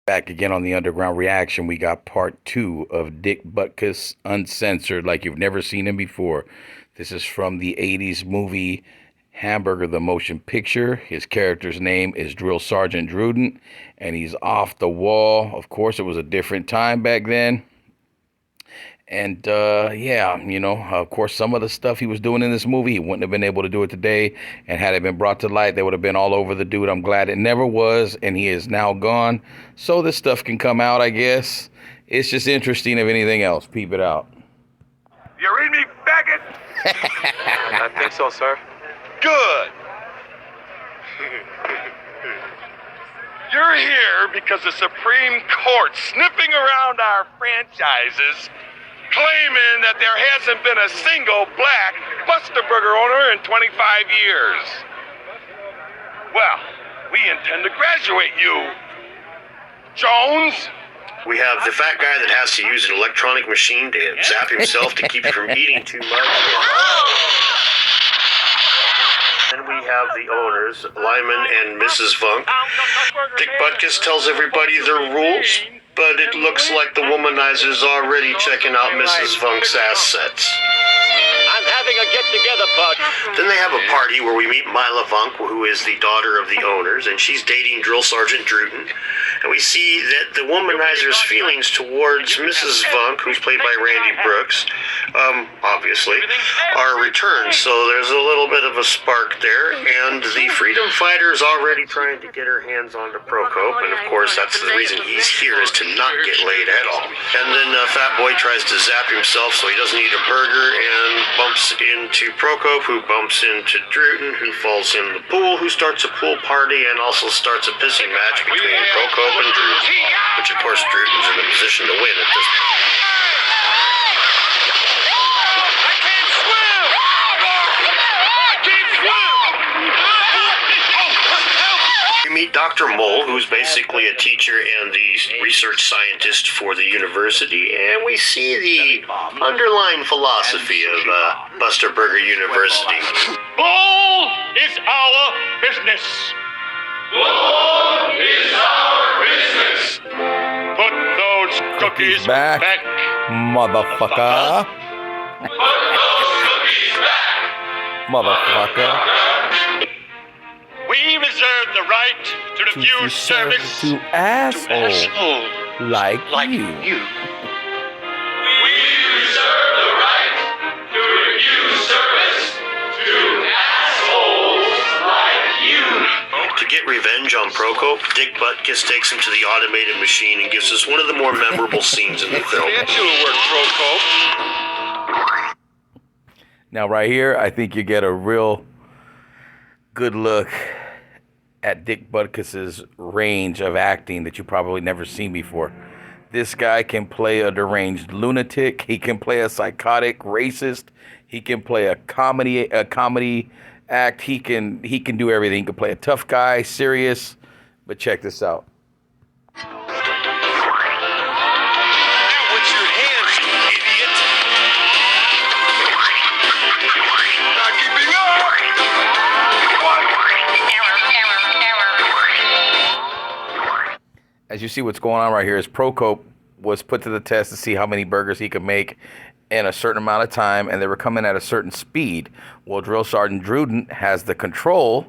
Back again on the Underground Reaction. We got part two of Dick Butkus Uncensored, like you've never seen him before. This is from the 80s movie Hamburger the Motion Picture. His character's name is Drill Sergeant Drudant, and he's off the wall. Of course, it was a different time back then. And yeah, of course, some of the stuff he was doing in this movie, he wouldn't have been able to do it today. And had it been brought to light, they would have been all over the dude. I'm glad it never was, and he is now gone. So this stuff can come out, I guess. It's just interesting, if anything else. Peep it out. You read me, faggot? I think so, sir. Good. You're here because the Supreme Court sniffing around our franchises, claiming that there hasn't been a single black Buster Burger owner in 25 years. Well, we intend to graduate you, Jones. We have the fat guy that has to use an electronic machine to zap himself to keep from eating too much. Then we have the owners, Lyman and Mrs. Vunk. Dick Butkus tells everybody their rules, but it looks like the womanizer's already checking out Mrs. Vunk's assets. I'm having a get-together, Bud. Then they have a party where we meet Mila Vunk, who is the daughter of the owners, and she's dating Drill Sergeant Drudant. And we see that the womanizer's feelings towards Mrs. Vunk, who's played by Randy Brooks, obviously, are returned. So there's a little bit of a spark there, and the freedom fighter's already trying to get her hands onto Procope, and of course that's the reason he's here, is to not get laid at all. And then Fat Boy tries to zap himself so he doesn't eat a burger, and bumps into Procope, who bumps into Drudant, who falls in the pool, who starts a pool party, and also starts a pissing match between Procope and Drudant, which of course Drudant's in a position to win at this point. I can't swim! I can't swim! We meet Dr. Mole, who's basically a teacher and the research scientist for the university, and we see the underlying philosophy of Buster Burger University. Bull is our business. Bull is our business! Put those cookies back, motherfucker. Put those cookies back! Motherfucker. We reserve the right to refuse service to assholes assholes like you. We reserve the right to refuse service to assholes like you. To get revenge on Procope, Dick Butkus takes him to the automated machine and gives us one of the more memorable scenes in the film. Now, right here, I think you get a real good look at Dick Butkus's range of acting that you probably never seen before. This guy can play a deranged lunatic. He can play a psychotic racist. He can play a comedy act. He can do everything. He can play a tough guy, serious. But check this out. As you see, what's going on right here is Procope was put to the test to see how many burgers he could make in a certain amount of time, and they were coming at a certain speed. Well, Drill Sergeant Drudant has the control,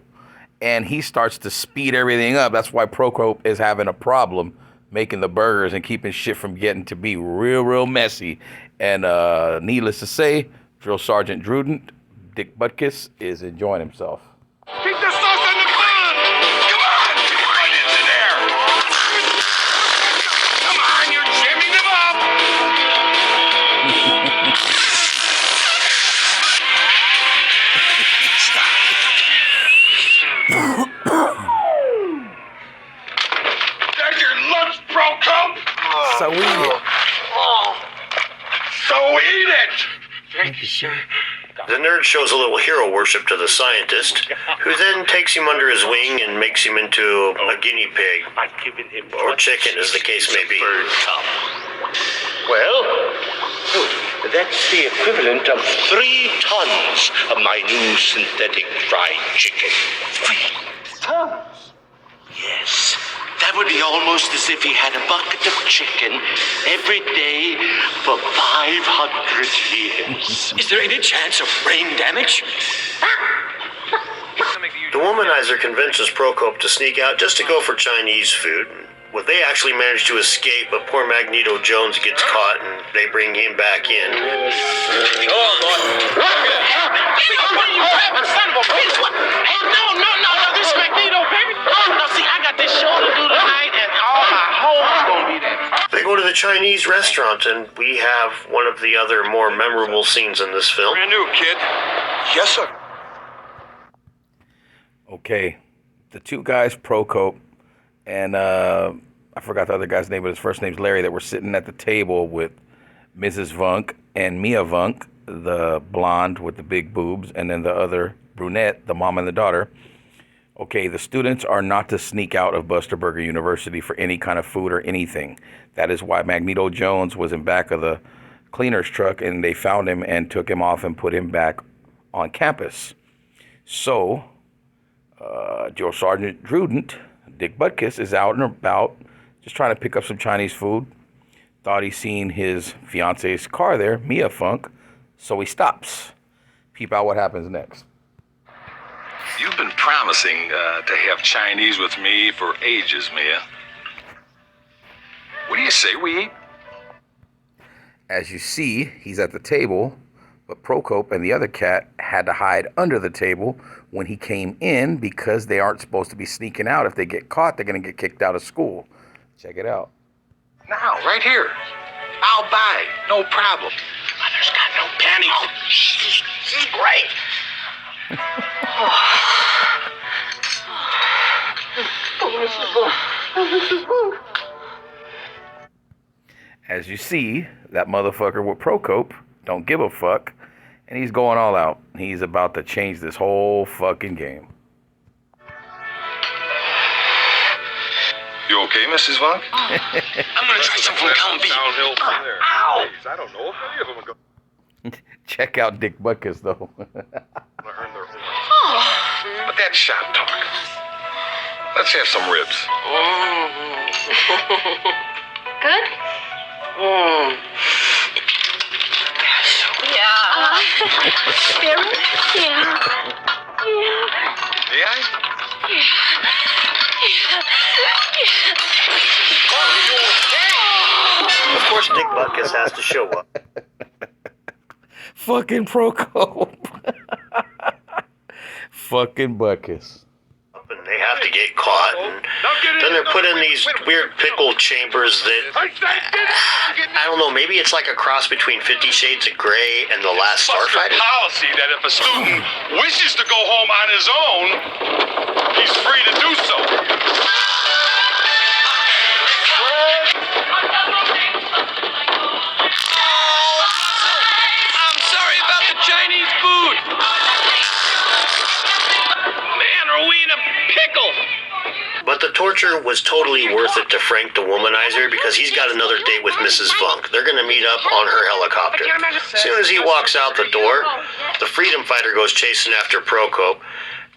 and he starts to speed everything up. That's why Procope is having a problem making the burgers and keeping shit from getting to be real messy. And needless to say, Drill Sergeant Drudant, Dick Butkus, is enjoying himself. Keep the sauce in the pan! Come on! Right into there! Come on, you're jamming them up! There's your lunch, Procope! So eat it. So eat it! Thank you, sir. The nerd shows a little hero worship to the scientist, who then takes him under his wing and makes him into a guinea pig, I've given him or chicken as the case may be. Well, that's the equivalent of 3 tons of my new synthetic fried chicken. 3 tons? Yes, that That would be almost as if he had a bucket of chicken every day for 500 years. Is there any chance of brain damage? The womanizer convinces Procope to sneak out just to go for Chinese food. Well, they actually manage to escape, but poor Magneto Jones gets caught and they bring him back in. Son of a bitch! What? Hey, no, this is Magneto, baby. No, see, I got this show to do tonight, and all my hoes gonna be there. They go to the Chinese restaurant, and we have one of the other more memorable scenes in this film. Brand new, kid. Yes, sir. Okay, the two guys, Procope and I forgot the other guy's name, but his first name's Larry, that were sitting at the table with Mrs. Vunk and Mia Vunk, the blonde with the big boobs, and then the other brunette, the mom and the daughter. Okay, the students are not to sneak out of Buster Burger University for any kind of food or anything. That is why Magneto Jones was in back of the cleaner's truck, and they found him and took him off and put him back on campus. So, Joe Sergeant Drudant, Dick Butkus, is out and about just trying to pick up some Chinese food. Thought he seen his fiance's car there, Mia Funk, so he stops. Peep out what happens next. You've been promising to have Chinese with me for ages, Mia. What do you say we eat? As you see, he's at the table, but Procope and the other cat had to hide under the table when he came in because they aren't supposed to be sneaking out. If they get caught, they're going to get kicked out of school. Check it out. Now, right here. I'll buy. No problem. Mother's got no panties. Oh, she's great. As you see, that motherfucker with Procope don't give a fuck, and he's going all out. He's about to change this whole fucking game. You okay, Mrs. Vaughn? I'm gonna try some from Column Downhill from there. Ow! Jeez, I don't know if any of them are going Check out Dick Butkus, though. to earn their own. But that's shop talk. Let's have some ribs. Good? Yeah. Spirit? Yeah. May I? Of course, Dick Butkus has to show up. Fucking Procope. Fucking Butkus. And they have to get caught. And then they're put in these weird pickle chambers that, I don't know, maybe it's like a cross between 50 Shades of Grey and The Last Starfighter. Policy that if a student wishes to go home on his own, he's free to do so. I'm sorry about the Chinese food. Man, are we in a pickle? But the torture was totally worth it to Frank the Womanizer because he's got another date with Mrs. Funk. They're going to meet up on her helicopter. As soon as he walks out the door, the freedom fighter goes chasing after Procope,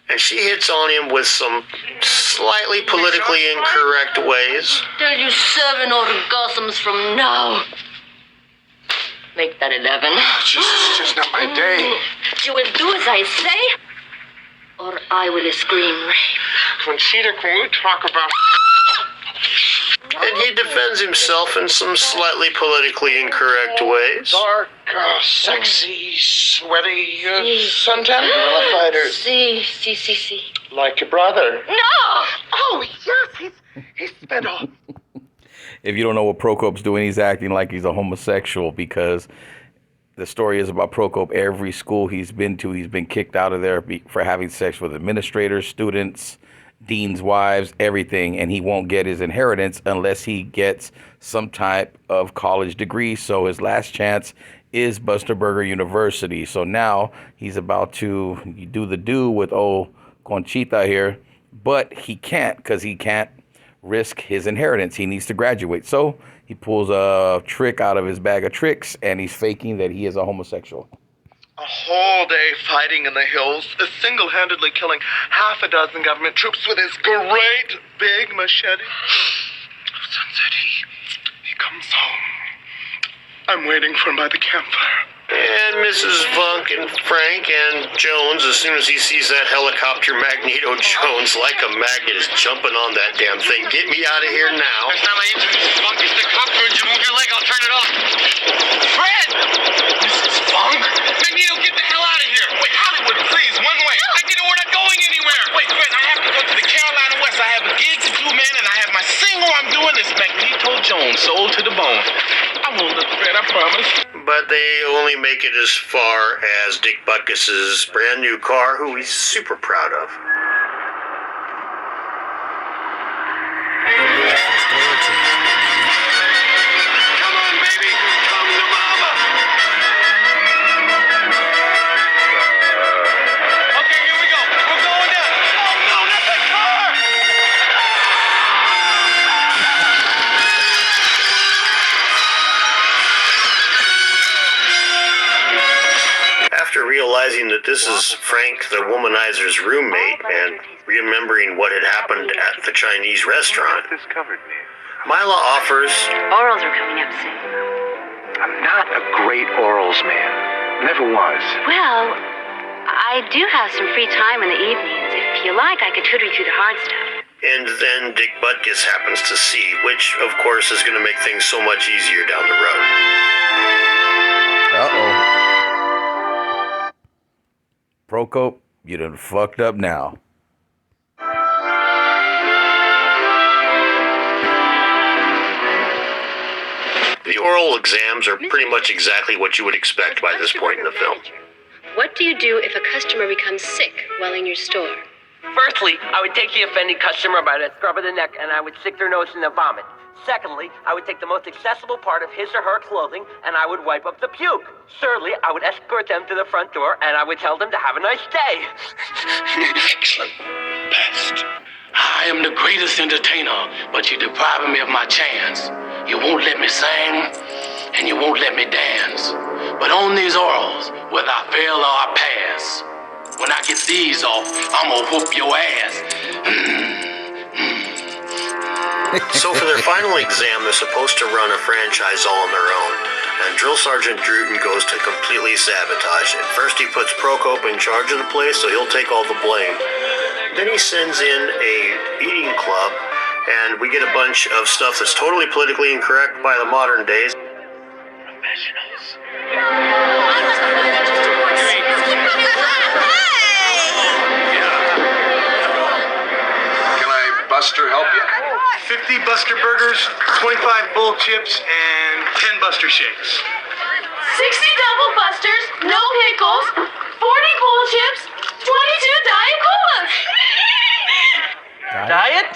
and she hits on him with some slightly politically incorrect ways. Tell you 7 orgasms from now. Make that 11. It's just not my day. You will do as I say, or I will scream rape. Conchita, can we talk about... And he defends himself in some slightly politically incorrect ways. Dark, sexy, sweaty, suntan gorilla fighters. See. Like your brother. No! Oh, yes, he's spent all... If you don't know what Procope's doing, he's acting like he's a homosexual because the story is about Procope. Every school he's been to, he's been kicked out of there for having sex with administrators, students, deans' wives, everything, and he won't get his inheritance unless he gets some type of college degree. So his last chance is Buster Burger University. So now he's about to do the do with old Conchita here, but he can't because he can't risk his inheritance. He needs to graduate. So he pulls a trick out of his bag of tricks, and he's faking that he is a homosexual. A whole day fighting in the hills, single-handedly killing half a dozen government troops with his great big machete. Sunset, he comes home. I'm waiting for him by the campfire. And Mrs. Vunk and Frank and Jones, as soon as he sees that helicopter, Magneto Jones, like a magnet, is jumping on that damn thing. Get me out of here now. Next time I introduce Funk as the copter and you move your leg, I'll turn it off. Fred! Mrs. Funk? Magneto, get the hell out of here! Wait, Hollywood, please, one way. Magneto, we're not going anywhere! Wait, Fred, I have to go to the Carolina West. I have a gig to do, man, and I have my single. I'm doing this. Magneto Jones, sold to the bone. I won't look, Fred, I promise. But they only make it as far as Dick Butkus's brand new car, who he's super proud of. Come on, baby. Come to mama. Okay, here we go. We're going down. Oh, no, not that car! After realizing that this is Frank the womanizer's roommate and remembering what had happened at the Chinese restaurant, Mila offers, Orals are coming up soon. I'm not a great orals man. Never was. Well, I do have some free time in the evenings. If you like, I could tutor you through the hard stuff. and then Dick Butkus happens to see, which, of course, is going to make things so much easier down the road. Uh-oh. Prokop, you done fucked up now. The oral exams are pretty much exactly what you would expect by this point in the film. What do you do if a customer becomes sick while in your store? Firstly, I would take the offending customer by the scruff of the neck and I would stick their nose in the vomit. Secondly, I would take the most accessible part of his or her clothing and I would wipe up the puke. Thirdly, I would escort them to the front door and I would tell them to have a nice day. Excellent. Best. I am the greatest entertainer, but you're depriving me of my chance. You won't let me sing, and you won't let me dance. But on these orals, whether I fail or I pass, when I get these off, I'm gonna whoop your ass. So for their final exam, they're supposed to run a franchise all on their own. And Drill Sergeant Drudant goes to completely sabotage it. First he puts Prokop in charge of the place, so he'll take all the blame. Then he sends in a eating club, and we get a bunch of stuff that's totally politically incorrect by the modern days. Professionals. Can I, Buster, help you? 50 Buster Burgers, 25 Bull Chips, and 10 Buster Shakes. 60 double busters, no pickles, 40 bull chips, 22 diet colas. Diet?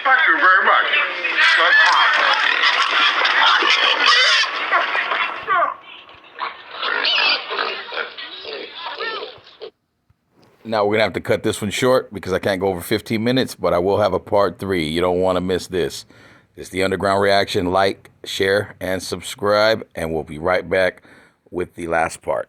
Thank you very much. Now we're gonna have to cut this one short because I can't go over 15 minutes, but I will have a part 3. You don't want to miss this. It's the Underground Reaction. Like, share, and subscribe, and we'll be right back with the last part.